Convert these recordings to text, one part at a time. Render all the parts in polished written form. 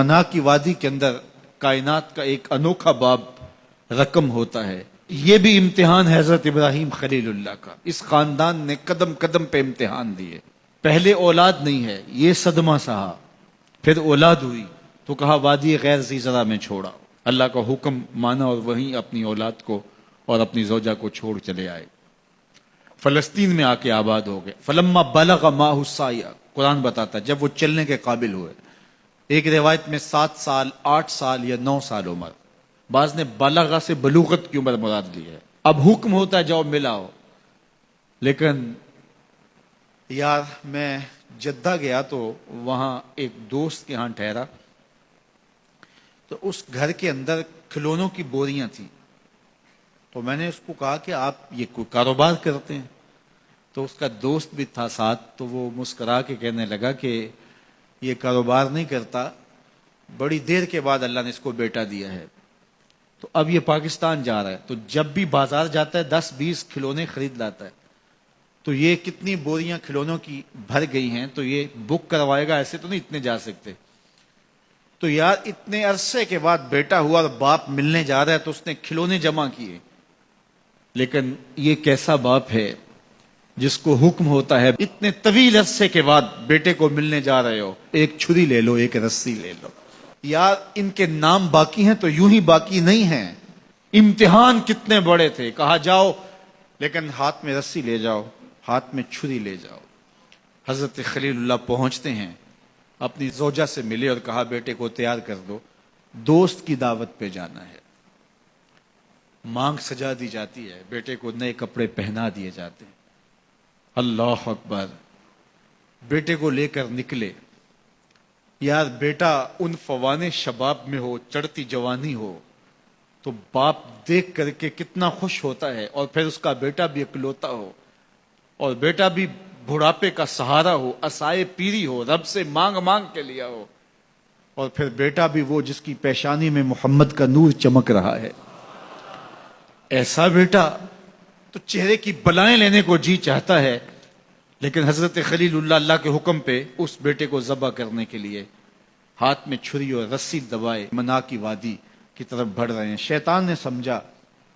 منا کی وادی کے اندر کائنات کا ایک انوکھا باب رقم ہوتا ہے. یہ بھی امتحان ہے حضرت ابراہیم خلیل اللہ کا. اس خاندان نے قدم قدم پہ امتحان دیے. پہلے اولاد نہیں ہے، یہ صدمہ سہا. پھر اولاد ہوئی تو کہا وادی غیر ذی زرع میں چھوڑا. اللہ کا حکم مانا اور وہیں اپنی اولاد کو اور اپنی زوجہ کو چھوڑ چلے آئے. فلسطین میں آ کے آباد ہو گئے. فلما بلغ ماہ السعی، قرآن بتاتا جب وہ چلنے کے قابل ہوئے. ایک روایت میں 7 سال 8 سال یا 9 سال عمر. بعض نے بلغہ سے بلوغت کی عمر مراد لی ہے. اب حکم ہوتا ہے جاؤ ملاؤ. لیکن یار میں جدہ گیا تو وہاں ایک دوست کے ہاں ٹھہرا تو اس گھر کے اندر کھلونوں کی بوریاں تھیں. تو میں نے اس کو کہا کہ آپ یہ کوئی کاروبار کرتے ہیں؟ تو اس کا دوست بھی تھا ساتھ. تو وہ مسکرا کے کہنے لگا کہ یہ کاروبار نہیں کرتا، بڑی دیر کے بعد اللہ نے اس کو بیٹا دیا ہے. تو اب یہ پاکستان جا رہا ہے تو جب بھی بازار جاتا ہے 10-20 کھلونے خرید لاتا ہے. تو یہ کتنی بوریاں کھلونوں کی بھر گئی ہیں تو یہ بک کروائے گا، ایسے تو نہیں اتنے جا سکتے. تو یار اتنے عرصے کے بعد بیٹا ہوا اور باپ ملنے جا رہا ہے تو اس نے کھلونے جمع کیے. لیکن یہ کیسا باپ ہے جس کو حکم ہوتا ہے اتنے طویل عرصے کے بعد بیٹے کو ملنے جا رہے ہو، ایک چھری لے لو، ایک رسی لے لو. یار ان کے نام باقی ہیں تو یوں ہی باقی نہیں ہیں. امتحان کتنے بڑے تھے. کہا جاؤ لیکن ہاتھ میں رسی لے جاؤ، ہاتھ میں چھری لے جاؤ. حضرت خلیل اللہ پہنچتے ہیں، اپنی زوجہ سے ملے اور کہا بیٹے کو تیار کر دو، دوست کی دعوت پہ جانا ہے. مانگ سجا دی جاتی ہے، بیٹے کو نئے کپڑے پہنا دیے جاتے ہیں. اللہ اکبر. بیٹے کو لے کر نکلے. یار بیٹا ان فوان شباب میں ہو، چڑھتی جوانی ہو تو باپ دیکھ کر کے کتنا خوش ہوتا ہے. اور پھر اس کا بیٹا بھی اکلوتا ہو اور بیٹا بھی بڑھاپے کا سہارا ہو، عصائے پیری ہو، رب سے مانگ مانگ کے لیا ہو. اور پھر بیٹا بھی وہ جس کی پیشانی میں محمد کا نور چمک رہا ہے. ایسا بیٹا تو چہرے کی بلائیں لینے کو جی چاہتا ہے. لیکن حضرت خلیل اللہ اللہ کے حکم پہ اس بیٹے کو ذبح کرنے کے لیے ہاتھ میں چھری اور رسی دبائے منا کی وادی کی طرف بڑھ رہے ہیں. شیطان نے سمجھا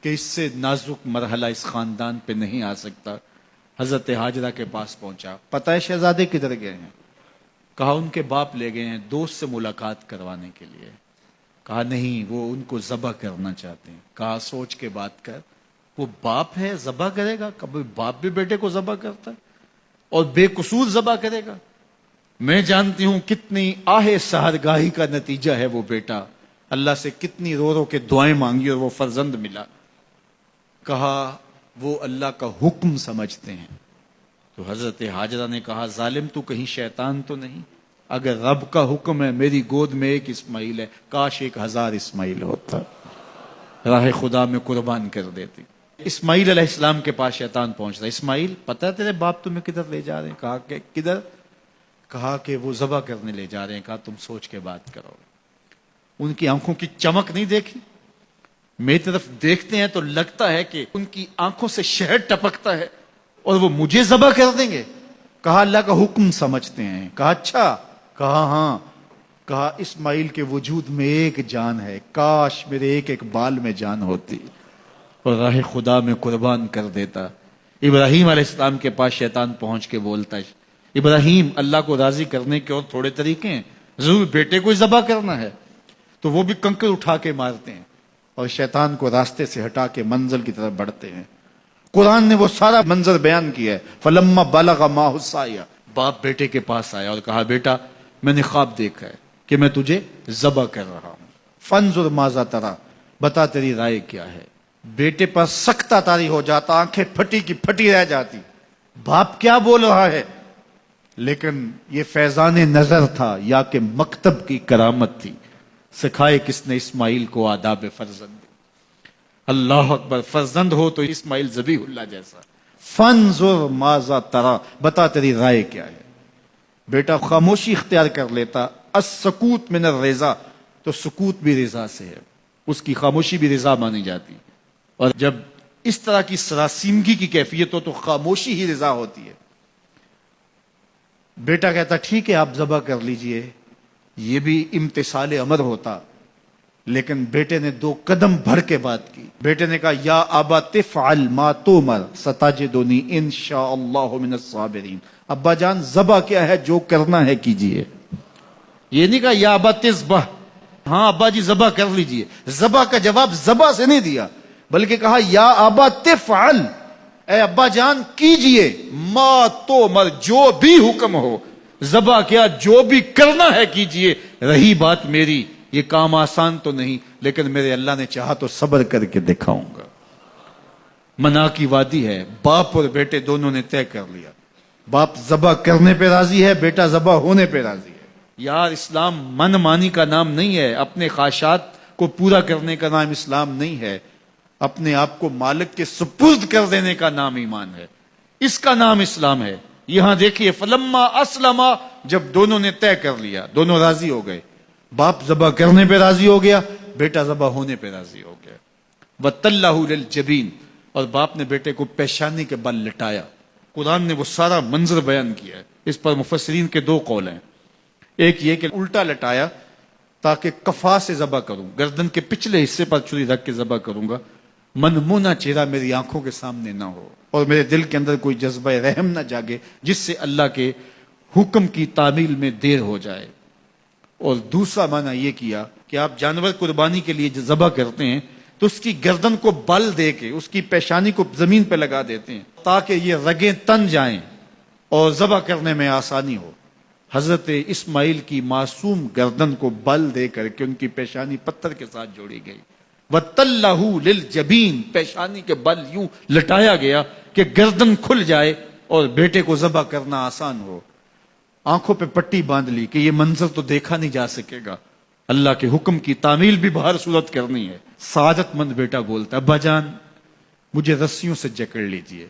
کہ اس سے نازک مرحلہ اس خاندان پہ نہیں آ سکتا. حضرت حاجرہ کے پاس پہنچا. پتہ ہے شہزادے کدھر گئے ہیں؟ کہا ان کے باپ لے گئے ہیں دوست سے ملاقات کروانے کے لیے. کہا نہیں، وہ ان کو ذبح کرنا چاہتے ہیں. کہا سوچ کے بات کر. وہ باپ ہے ذبح کرے گا؟ کبھی باپ بھی بیٹے کو ذبح کرتا ہے اور بے قصور ذبح کرے گا؟ میں جانتی ہوں کتنی آہ سحرگاہی کا نتیجہ ہے وہ بیٹا. اللہ سے کتنی رو رو کے دعائیں مانگی اور وہ فرزند ملا. کہا وہ اللہ کا حکم سمجھتے ہیں. تو حضرت حاجرہ نے کہا ظالم تو کہیں شیطان تو نہیں؟ اگر رب کا حکم ہے میری گود میں ایک اسماعیل ہے، کاش 1000 اسماعیل ہوتا، راہ خدا میں قربان کر دیتی. اسماعیل علیہ السلام کے پاس شیطان پہنچ رہا. اسماعیل پتہ ہے تیرے باپ تمہیں کدھر لے جا رہے ہیں؟ کہا کہ کدھر؟ کہا کہ وہ ذبح کرنے لے جا رہے ہیں. کہا تم سوچ کے بات کرو. ان کی آنکھوں کی چمک نہیں دیکھی؟ میری طرف دیکھتے ہیں تو لگتا ہے کہ ان کی آنکھوں سے شہد ٹپکتا ہے اور وہ مجھے ذبح کر دیں گے. کہا اللہ کا حکم سمجھتے ہیں. کہا اچھا. کہا ہاں. کہا اسماعیل کے وجود میں ایک جان ہے، کاش میرے ایک بال میں جان ہوتی اور راہ خدا میں قربان کر دیتا. ابراہیم علیہ السلام کے پاس شیطان پہنچ کے بولتا ہے ابراہیم اللہ کو راضی کرنے کے اور تھوڑے طریقے ہیں، ضرور بیٹے کو ذبح کرنا ہے. تو وہ بھی کنکر اٹھا کے مارتے ہیں اور شیطان کو راستے سے ہٹا کے منزل کی طرف بڑھتے ہیں. قرآن نے وہ سارا منظر بیان کیا ہے. فلما بلغ ماہ السعی، باپ بیٹے کے پاس آیا اور کہا بیٹا میں نے خواب دیکھا ہے کہ میں تجھے ذبح کر رہا ہوں. فانظر ماذا تری، بتا تیری رائے کیا ہے. بیٹے پر سختہ طاری ہو جاتا، آنکھیں پھٹی کی پھٹی رہ جاتی. باپ کیا بول رہا ہے؟ لیکن یہ فیضان نظر تھا یا کہ مکتب کی کرامت تھی. سکھائے کس نے اسماعیل کو آداب فرزند. اللہ اکبر. فرزند ہو تو اسماعیل ذبیح اللہ جیسا. فانظر ماذا تری، بتا تیری رائے کیا ہے. بیٹا خاموشی اختیار کر لیتا. السکوت من الرضا، تو سکوت بھی رضا سے ہے، اس کی خاموشی بھی رضا مانی جاتی. اور جب اس طرح کی سراسیمگی کی کیفیت ہو تو خاموشی ہی رضا ہوتی ہے. بیٹا کہتا ٹھیک ہے آپ ذبح کر لیجئے. یہ بھی امتثال امر ہوتا، لیکن بیٹے نے 2 قدم بڑھ کے بات کی. بیٹے نے کہا یا ابا تفعل ما تؤمر ستجدنی انشاءاللہ من الصابرین. ابا جان ذبح کیا ہے، جو کرنا ہے کیجئے. یہ نہیں کہا یا ابا تذبح، ہاں ابا جی ذبح کر لیجئے. ذبح کا جواب ذبح سے نہیں دیا، بلکہ کہا یا ابا تفعل، اے ابا جان کیجئے ما تؤمر، جو بھی حکم ہو. ذبح کیا، جو بھی کرنا ہے کیجئے. رہی بات میری، یہ کام آسان تو نہیں، لیکن میرے اللہ نے چاہا تو صبر کر کے دکھاؤں گا. منا کی وادی ہے، باپ اور بیٹے دونوں نے طے کر لیا. باپ ذبح کرنے پہ راضی ہے، بیٹا ذبح ہونے پہ راضی ہے. یار اسلام من مانی کا نام نہیں ہے، اپنے خواہشات کو پورا کرنے کا نام اسلام نہیں ہے. اپنے آپ کو مالک کے سپرد کر دینے کا نام ایمان ہے، اس کا نام اسلام ہے. یہاں دیکھیے فلما اسلم، جب دونوں نے طے کر لیا، دونوں راضی ہو گئے. باپ ذبح کرنے پہ راضی ہو گیا، بیٹا ذبح ہونے پہ راضی ہو گیا. وَتَلَّهُ لِلْجَبِينِ، اور باپ نے بیٹے کو پیشانی کے بل لٹایا. قرآن نے وہ سارا منظر بیان کیا ہے. اس پر مفسرین کے 2 قول ہیں. ایک یہ کہ الٹا لٹایا تاکہ کفا سے ذبح کروں، گردن کے پچھلے حصے پر چھری رکھ کے ذبح کروں گا، منمونا چہرہ میری آنکھوں کے سامنے نہ ہو اور میرے دل کے اندر کوئی جذبہ رحم نہ جاگے جس سے اللہ کے حکم کی تعمیل میں دیر ہو جائے. اور دوسرا معنی یہ کیا کہ آپ جانور قربانی کے لیے جو ذبح کرتے ہیں تو اس کی گردن کو بل دے کے اس کی پیشانی کو زمین پہ لگا دیتے ہیں تاکہ یہ رگیں تن جائیں اور ذبح کرنے میں آسانی ہو. حضرت اسماعیل کی معصوم گردن کو بل دے کر کے ان کی پیشانی پتھر کے ساتھ جوڑی گئی. وَتَلَّهُ لِلْجَبِينِ، پیشانی کے بل یوں لٹایا گیا کہ گردن کھل جائے اور بیٹے کو ذبح کرنا آسان ہو. آنکھوں پہ پٹی باندھ لی کہ یہ منظر تو دیکھا نہیں جا سکے گا، اللہ کے حکم کی تعمیل بھی بہر صورت کرنی ہے. سعادت مند بیٹا بولتا ابا جان مجھے رسیوں سے جکڑ لیجئے،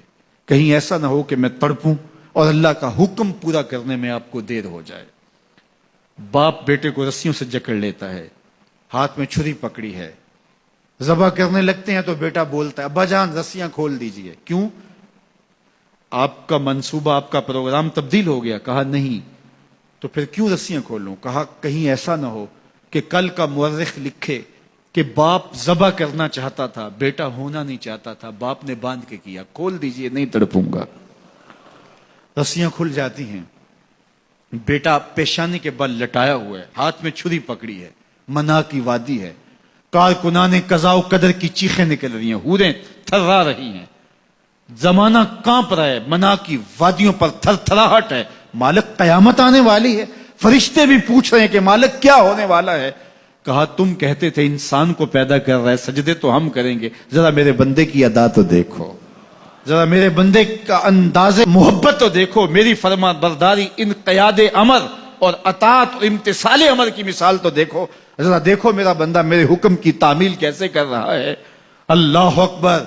کہیں ایسا نہ ہو کہ میں تڑپوں اور اللہ کا حکم پورا کرنے میں آپ کو دیر ہو جائے. باپ بیٹے کو رسیوں سے جکڑ لیتا ہے، ہاتھ میں چھری پکڑی ہے، ذبح کرنے لگتے ہیں تو بیٹا بولتا ہے ابا جان رسیاں کھول دیجئے. کیوں؟ آپ کا منصوبہ، آپ کا پروگرام تبدیل ہو گیا. کہا نہیں. تو پھر کیوں رسیاں کھولوں؟ کہا کہیں ایسا نہ ہو کہ کل کا مورخ لکھے کہ باپ ذبح کرنا چاہتا تھا، بیٹا ہونا نہیں چاہتا تھا، باپ نے باندھ کے کیا. کھول دیجئے، نہیں تڑپوں گا. رسیاں کھل جاتی ہیں. بیٹا پیشانی کے بل لٹایا ہوا ہے، ہاتھ میں چھری پکڑی ہے، منا کی وادی ہے، کارکنان قضاء و قدر کی چیخیں نکل رہی ہیں، حوریں تھرا رہی ہیں، زمانہ کانپ رہا ہے، منا کی وادیوں پر تھر تھراہٹ ہے. مالک قیامت آنے والی ہے. فرشتے بھی پوچھ رہے ہیں کہ مالک کیا ہونے والا ہے. کہا تم کہتے تھے انسان کو پیدا کر رہا ہے، سجدے تو ہم کریں گے، ذرا میرے بندے کی ادا تو دیکھو، ذرا میرے بندے کا انداز محبت تو دیکھو، میری فرما برداری، انقیاد امر اور اطاعت اور امتثال امر کی مثال تو دیکھو، ذرا دیکھو میرا بندہ میرے حکم کی تعمیل کیسے کر رہا ہے. اللہ اکبر.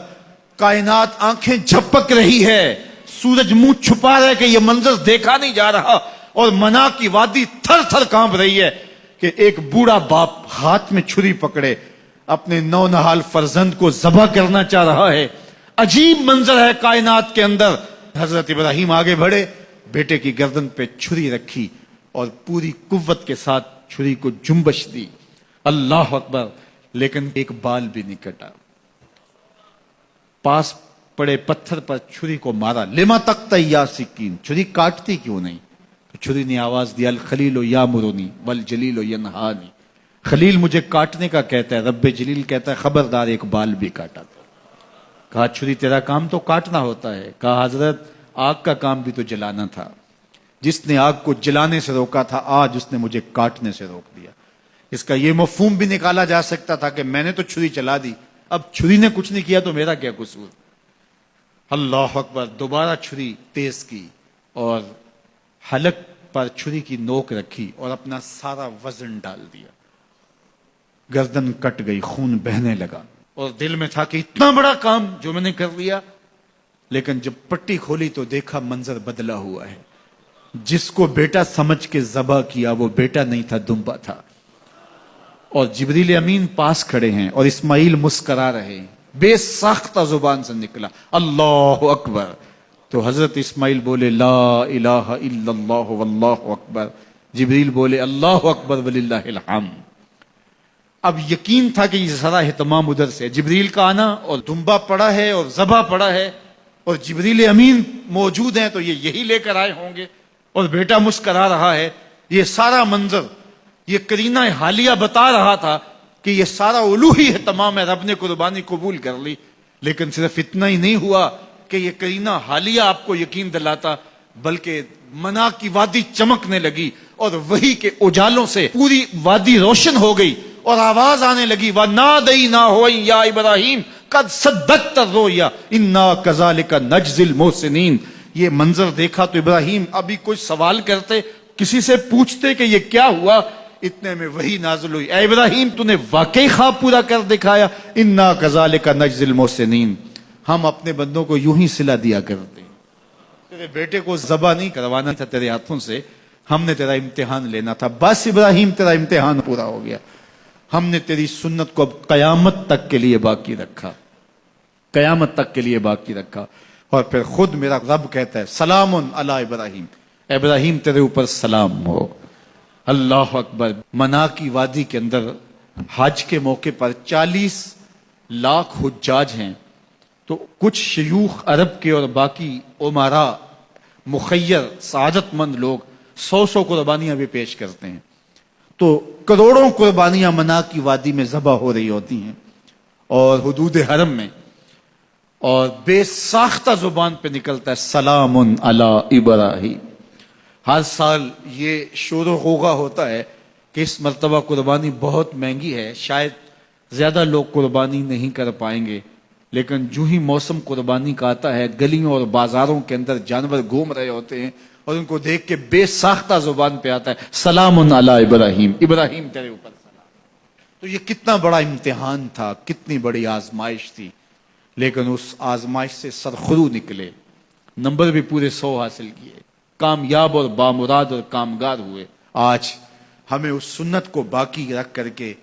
کائنات آنکھیں جھپک رہی ہے، سورج منہ چھپا رہا ہے کہ یہ منظر دیکھا نہیں جا رہا، اور منا کی وادی تھر تھر کانپ رہی ہے کہ ایک بوڑھا باپ ہاتھ میں چھری پکڑے اپنے نونہال فرزند کو ذبح کرنا چاہ رہا ہے. عجیب منظر ہے کائنات کے اندر. حضرت ابراہیم آگے بڑھے، بیٹے کی گردن پہ چھری رکھی اور پوری قوت کے ساتھ چھری کو جنبش دی. اللہ اکبر. لیکن ایک بال بھی نہیں کٹا. پاس پڑے پتھر پر چھری کو مارا. لما تقطع یا سکین، چھری کاٹتی کیوں نہیں؟ تو چھری نے آواز دیا الخلیل یامرنی والجلیل ینہانی، خلیل مجھے کاٹنے کا کہتا ہے، رب جلیل کہتا ہے خبردار ایک بال بھی کاٹا تھا. کہا چھری تیرا کام تو کاٹنا ہوتا ہے. کہا حضرت آگ کا کام بھی تو جلانا تھا، جس نے آگ کو جلانے سے روکا تھا آج اس نے مجھے کاٹنے سے روک دیا. اس کا یہ مفہوم بھی نکالا جا سکتا تھا کہ میں نے تو چھری چلا دی، اب چھری نے کچھ نہیں کیا تو میرا کیا قصور. اللہ اکبر. دوبارہ چھری تیز کی اور حلق پر چھری کی نوک رکھی اور اپنا سارا وزن ڈال دیا. گردن کٹ گئی، خون بہنے لگا اور دل میں تھا کہ اتنا بڑا کام جو میں نے کر لیا. لیکن جب پٹی کھولی تو دیکھا منظر بدلا ہوا ہے. جس کو بیٹا سمجھ کے ذبح کیا وہ بیٹا نہیں تھا، دمبا تھا. اور جبریل امین پاس کھڑے ہیں اور اسماعیل مسکرا رہے ہیں. بے ساختہ زبان سے نکلا اللہ اکبر. تو حضرت اسماعیل بولے لا الہ الا اللہ واللہ اکبر. جبریل بولے اللہ اکبر وللہ الحمد۔ اب یقین تھا کہ یہ سارا اہتمام ادھر سے، جبریل کا آنا اور دمبا پڑا ہے اور ذبح پڑا ہے اور جبریل امین موجود ہیں تو یہ یہی لے کر آئے ہوں گے، اور بیٹا مسکرا رہا ہے۔ یہ سارا منظر یہ قرینہ حالیہ بتا رہا تھا کہ یہ سارا الوہی اہتمام ہے، رب نے قربانی قبول کر لی۔ لیکن صرف اتنا ہی نہیں ہوا کہ یہ قرینہ حالیہ آپ کو یقین دلاتا، بلکہ منا کی وادی چمکنے لگی اور وہی کے اجالوں سے پوری وادی روشن ہو گئی اور آواز آنے لگی وَنَادَيْنَاهُ يَا إِبْرَاهِيمُ قَدْ صَدَّقْتَ الرُّؤْيَا إِنَّا كَذَلِكَ نَجْزِي الْمُحْسِنِينَ۔ یہ منظر دیکھا تو ابراہیم ابھی کوئی سوال کرتے، کسی سے پوچھتے کہ یہ کیا ہوا، اتنے میں وہی نازل ہوئی، اے ابراہیم تو نے واقعی خواب پورا کر دکھایا، انا کذالک نجزی المحسنین، ہم اپنے بندوں کو یوں ہی صلہ دیا کرتے۔ تیرے بیٹے کو ذبح نہیں کروانا تھا تیرے ہاتھوں سے، ہم نے تیرا امتحان لینا تھا، بس ابراہیم تیرا امتحان پورا ہو گیا، ہم نے تیری سنت کو اب قیامت تک کے لیے باقی رکھا، قیامت تک کے لیے باقی رکھا۔ اور پھر خود میرا رب کہتا ہے سلام علی ابراہیم، ابراہیم تیرے اوپر سلام ہو۔ اللہ اکبر۔ منا کی وادی کے اندر حج کے موقع پر 40 لاکھ حجاج ہیں، تو کچھ شیوخ عرب کے اور باقی عمرا مخیر سعادت مند لوگ 100 قربانیاں بھی پیش کرتے ہیں، تو کروڑوں قربانیاں منا کی وادی میں ذبح ہو رہی ہوتی ہیں اور حدود حرم میں، اور بے ساختہ زبان پہ نکلتا ہے سلام علی ابراہیم۔ ہر سال یہ شور و غوغا ہوتا ہے کہ اس مرتبہ قربانی بہت مہنگی ہے، شاید زیادہ لوگ قربانی نہیں کر پائیں گے، لیکن جو ہی موسم قربانی کا آتا ہے گلیوں اور بازاروں کے اندر جانور گھوم رہے ہوتے ہیں اور ان کو دیکھ کے بے ساختہ زبان پہ آتا ہے سلام علی ابراہیم، ابراہیم تیرے اوپر سلام۔ تو یہ کتنا بڑا امتحان تھا، کتنی بڑی آزمائش تھی، لیکن اس آزمائش سے سرخرو نکلے، نمبر بھی پورے 100 حاصل کیے، کامیاب اور بامراد اور کامگار ہوئے۔ آج ہمیں اس سنت کو باقی رکھ کر کے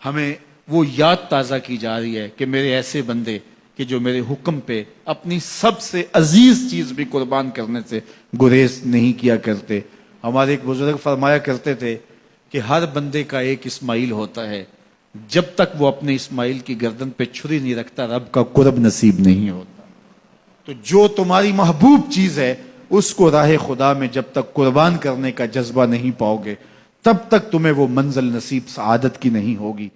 ہمیں وہ یاد تازہ کی جا رہی ہے کہ میرے ایسے بندے کہ جو میرے حکم پہ اپنی سب سے عزیز چیز بھی قربان کرنے سے گریز نہیں کیا کرتے۔ ہمارے ایک بزرگ فرمایا کرتے تھے کہ ہر بندے کا ایک اسماعیل ہوتا ہے، جب تک وہ اپنے اسماعیل کی گردن پہ چھری نہیں رکھتا رب کا قرب نصیب نہیں ہوتا۔ تو جو تمہاری محبوب چیز ہے اس کو راہ خدا میں جب تک قربان کرنے کا جذبہ نہیں پاؤ گے تب تک تمہیں وہ منزل نصیب سعادت کی نہیں ہوگی۔